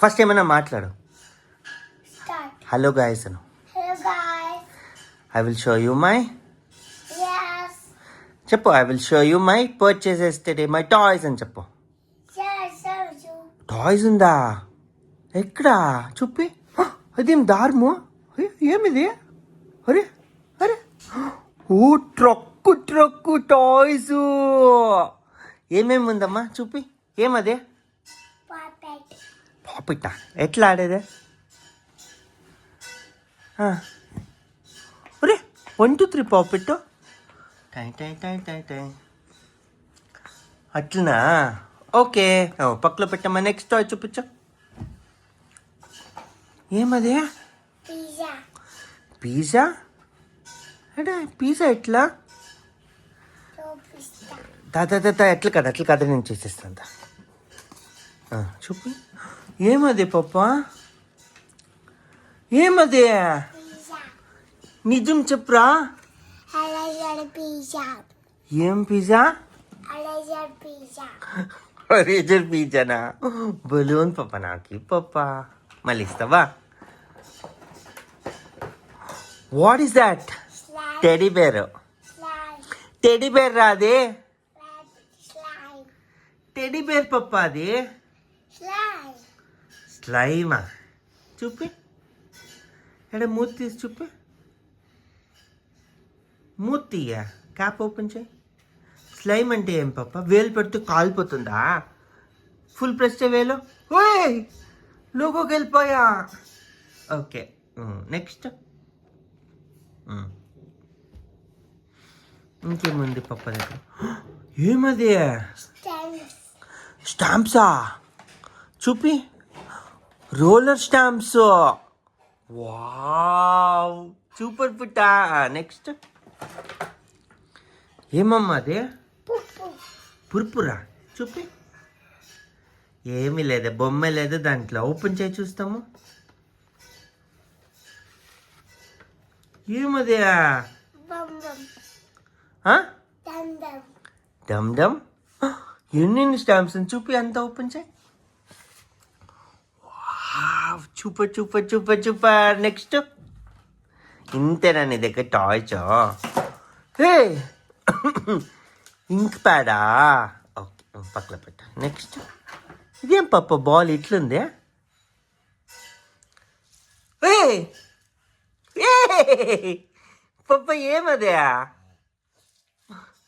First ఏమైనా మాట్లాడు. Start. Hello guys Anu. Hello guys. I will show you my Yes. చెప్పు. I will show you my purchases today my toys అని చెప్పు. Yes, you. Toys ఉందా? ఎక్కడా చూపి. అదేం దారుము. ఏమిది? అరే అరే ఓ ట్రక్కు టాయ్స్. ఏమేమి ఉందమ్మా చూపి. ఏమదే? Puppet. పాపిట్టా? ఎట్లా ఆడేదే? అరే 1 2 3 పాపిట్టు. టై టై టై టై టై అట్లనా? ఓకే, పక్కలో పెట్టమ్మా. నెక్స్ట్ టాయ్ చూపించు. ఏమదే? Pizza. పిజ్జా? అంటే పిజ్జా ఎట్లా? So pizza. దా ఎట్లా కాదు నేను చేసేస్తాను. చూపి. ఏమది పాప? ఏమది? Pizza. నిజం చెప్పురా. I like pizza. ఏం పిజ్జా? I like pizza. రేజర్ పిజ్జానా? బలూన్ పాప నాకు పాప. మళ్ళీ ఇస్తావా? What is that? Slime. Teddy bear. Slime. Teddy bear రాదే? Red slime. టెడీ బేర్ పప్ప అది. Slime. స్లైమా? చూపి. ఎక్కడ మూతి తీసి చూపి. మూతి తీయ. క్యాప్ ఓపెన్ చేయి. స్లైమ్ అంటే ఏం పప్ప? వేలు పెడితే కాలిపోతుందా? ఫుల్ ప్రెస్ చేయి వేలు. ఓయ్ లోగోకి వెళ్ళిపోయా. Okay, next. ఇంకేముంది పప్ప దగ్గర? ఏమది? Stamps. స్టాంప్సా? చూపి. Roller stamps. వావ్, సూపర్ పుట్టా. నెక్స్ట్ ఏమమ్మా అది? Poo. పుర్పురా? చూపి. ఏమీ లేదు, బొమ్మ లేదు దాంట్లో. ఓపెన్ చేయి చూస్తాము. ఏమది? Bum bum. Dum dum. డమ్ డమ్. ఎన్ని స్టాంప్స్ చూపి. అంతా ఓపెన్ చేయి. సూపర్. నెక్స్ట్. ఇంతేనా నీ దగ్గర టాయ్స్? హే ఇంక్ ప్యాడా? ఓకే, పక్కన పెట్ట. నెక్స్ట్. ఇదేం పప్ప బాల్ ఇట్లుంది? పప్ప ఏమదే?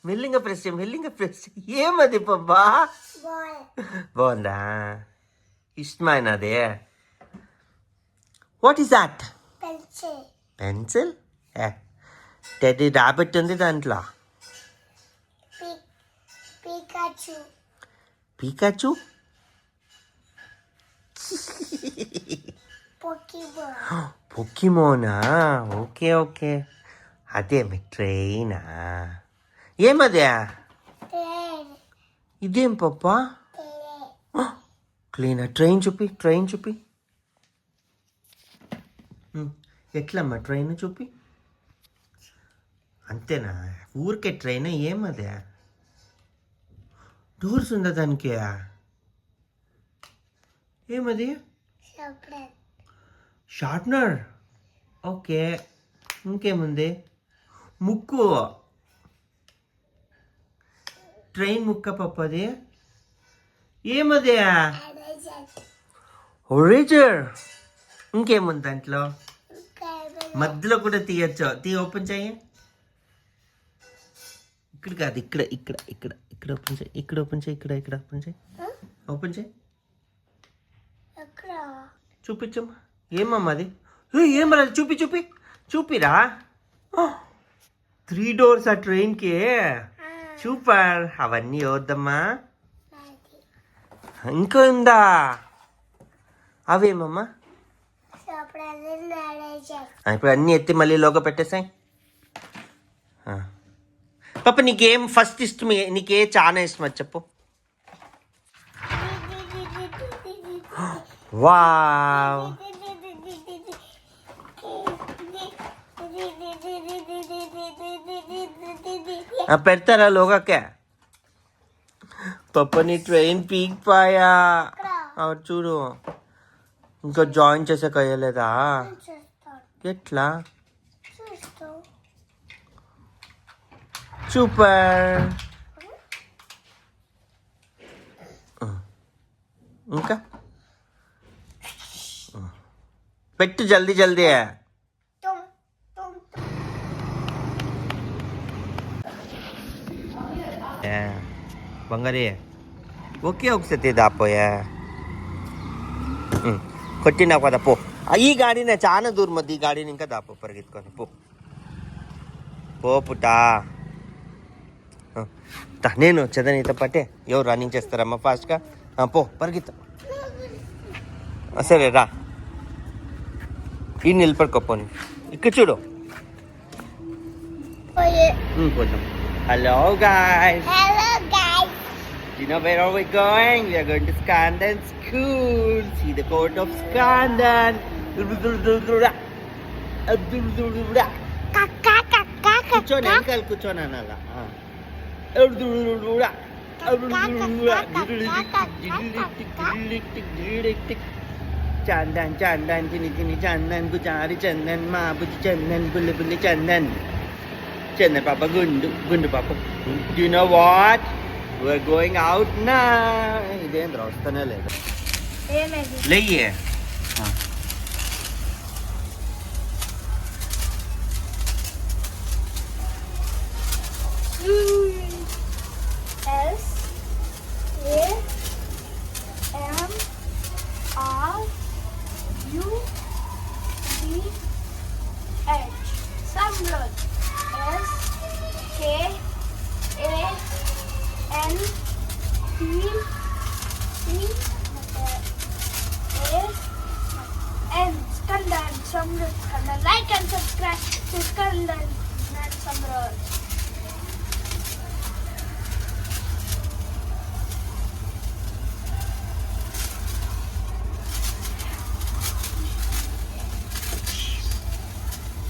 మెల్లింగా ప్రెస్ ఏమది పప్పా? Ball. బాగుందా? ఇష్టమైనది. What is that? Pencil. Pencil? Teddy rabbit ఉంది దాంట్లో. Pikachu. పీకాచు? Pokemon. పొకిమోనా? ఓకే. అదేమి ట్రైనా? ఏమదే? Train. ఇదేం పప్పా? Train. క్లీనా? ట్రైన్ చూపి. ఎట్లమ్మా ట్రైన్ చూపి. అంతేనా? ఊరికే ట్రైన్? ఏమదే? డోర్స్ ఉందా దానికి? ఏమది? Chocolate. షార్ట్నర్. ఓకే, ఇంకేముంది? ముక్కు. ట్రైన్ ముక్క పప్పది. ఏమది? Eraser. ఒరేజర్. ఇంకేముంది దాంట్లో? Cable. మధ్యలో కూడా తీయచ్చు. ఓపెన్ చేయి. ఇక్కడ కాదు, ఇక్కడ ఓపెన్ చేయి. ఇక్కడ ఓపెన్ చేయి. ఓపెన్ చేయి. Across. చూపించమ్మా. ఏమమ్మా అది? ఏమరా? చూపిరా. 3 డోర్స్ ఆ ట్రైన్కి. సూపర్. అవన్నీ వద్దమ్మా. ఇంకా ఉందా? అవేమమ్మా? ఇప్పుడు అన్నీ ఎత్తి మళ్ళీ లోగా పెట్టేసాయి. పాప నీకేం ఫస్ట్ ఇష్టం? నీకే చాలా ఇష్టం అది చెప్పు. వావ్, పెడతారా లోగాకే? పప్పని ట్రైన్ పీక్ పాయా. చూడు ఇంకా జాయిన్ చేసే కయ్యలేదా? చేస్తాను. ఎట్లా? చేస్తావు. సూపర్. ఇంకా పెట్టు జల్దీ జల్దీ. తుమ్ తుమ్ తుమ్. బంగారీ ఒకే ఒకసారి దాపోయా కొట్టినా కదా పో. ఈ గాడినే చాలా దూరం వద్దు, ఈ గాడిని ఇంకా దాపో పరిగెత్తుకొని పో. పో పుట్టా. నేను వచ్చేదా నీతో పాటే? ఎవరు రన్నింగ్ చేస్తారమ్మా ఫాస్ట్గా? పో పరిగెత్త. సరే రా, ఈ నిలబడుకోపోని. ఇక్కడ చూడు. పోయే. పోతాం. Hello guys, hello guys. you know where are we going? We are going to Skandan School. See the court of Skandan. కక్క కక్క కూర్చొని వెనకాల కూర్చొని అనాల. చందన్ చందన్ తిని తిని చందన్ గుజారి చందన్ మా బుజ్జి చందన్ బుల్లి బుల్లి చందన్ చందన్ పాప గుండు గుండు పాప. Do you know what? We're going out now. ఇదేంద్ర వస్తానే లేదు. ఏమేది? లేయే. S A M R U D H. Samrud. S K A N T C A N. Skandan Samrud. Skandan. Like and subscribe to Skandan and Samrud.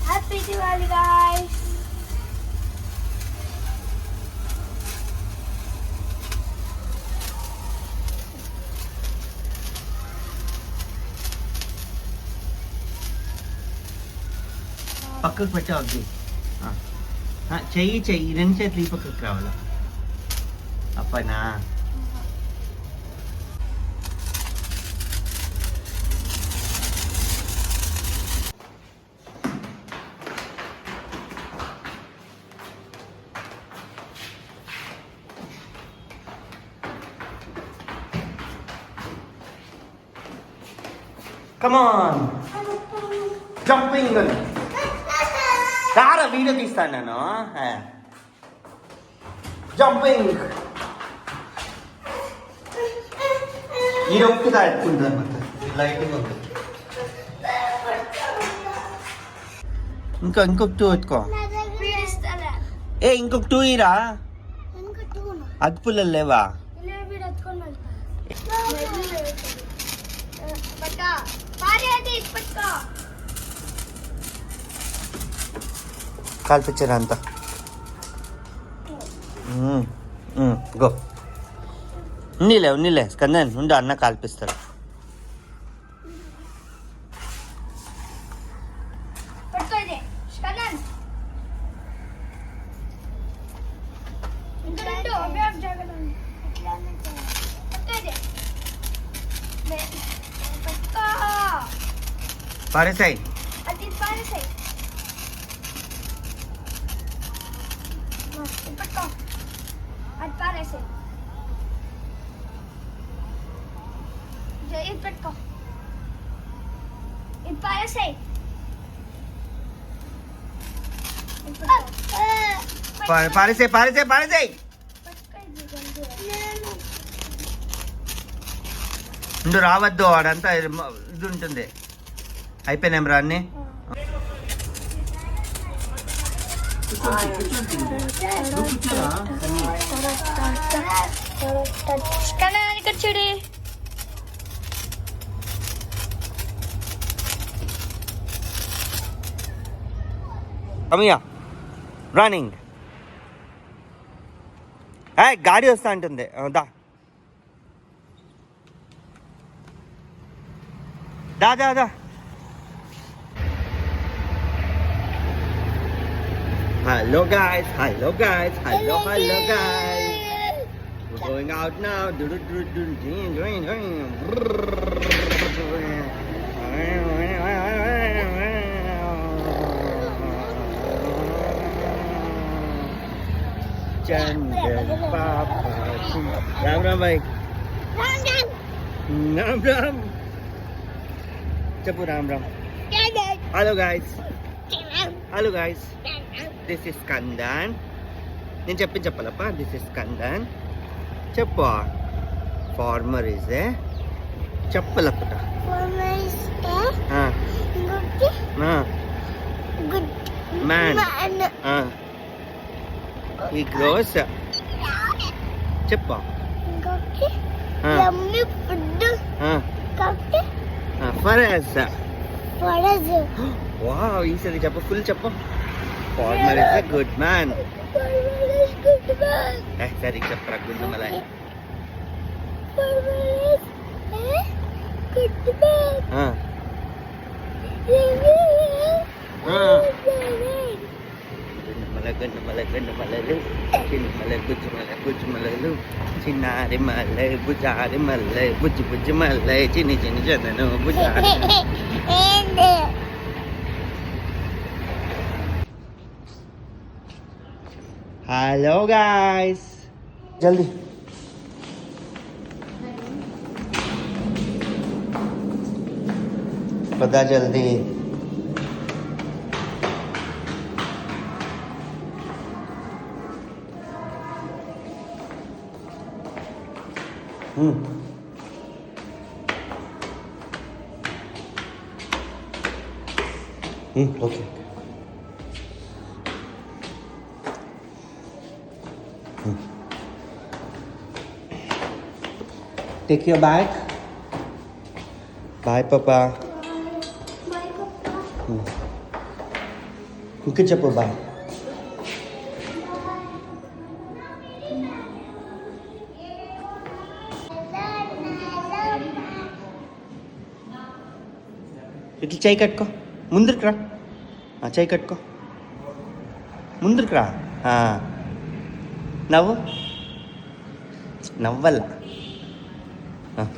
Happy Diwali, guys! పక్కకు పెట్టవద్దు. చెయ్యి చెయ్యి రెండు చేతులు ఈ పక్కకు రావాలా? అప్పనా? Come on, jumping. రారా video తీస్తాను నేను. జంపింగ్. ఈ ఒక్కదా ఎత్తుకుంటాను మొత్తం. లైటింగ్ ఉంది. ఇంకొక 2 ఎత్తుకో. ఇంకొక 2 ఇరా. అదుపులు లేవా? కాల్పించారు అంతా. గో. ఉన్నీలే స్కందన్ ఉండు, అన్న కాల్పిస్తారు. పారేసాయి. అది పారేసాయి. ఇది పెట్టుకో. ఇది పారేసాయి. పారేసాయి. ఉండు, రావద్దు. వాడంతా ఇది ఉంటుంది. అయిపోయినాం రా అన్ని. ఇక్కడ చూడు. అమ్మయ్య రన్నింగ్. గాడి వస్తా ఉంటుంది. దా దా దా దా. Hello guys, hello guys, hello guys. We're going out now. Chandel Papa. Ram Ram bhai. Ram Ram. Chapu Ram Ram. Hello guys. Hello guys. This is Kandan. నేను చెప్పాలప్ప. This is Kandan. చెప్పు. Farmer is a చెప్పలప్పట. Good Man. He grows. చెప్పు. Yummy food. For us. Wow, ఈసారి చెప్పు. Full చెప్పు. Farmer is a good man. సరే చెప్పరా గుండు మలై. గండు మలలు చిన్నారి మల్లె బుజారి మల్లె బుజ్జి బుజ్జి మల్లె చిన్ని చిన్ని చదను బుజారి. हेलो गाइस जल्दी पता जल्दी. Okay. Take your bag. Bye, Papa. Good job, bye. ఇట్లా చేయి కట్టుకో. ముందుకు రా. చేయి కట్టుకో. ముందుకు రా. నవ్వు. నవ్వల్ల.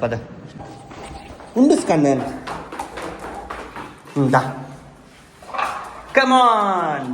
పద. ఉండు స్కందన్. దా. Come on.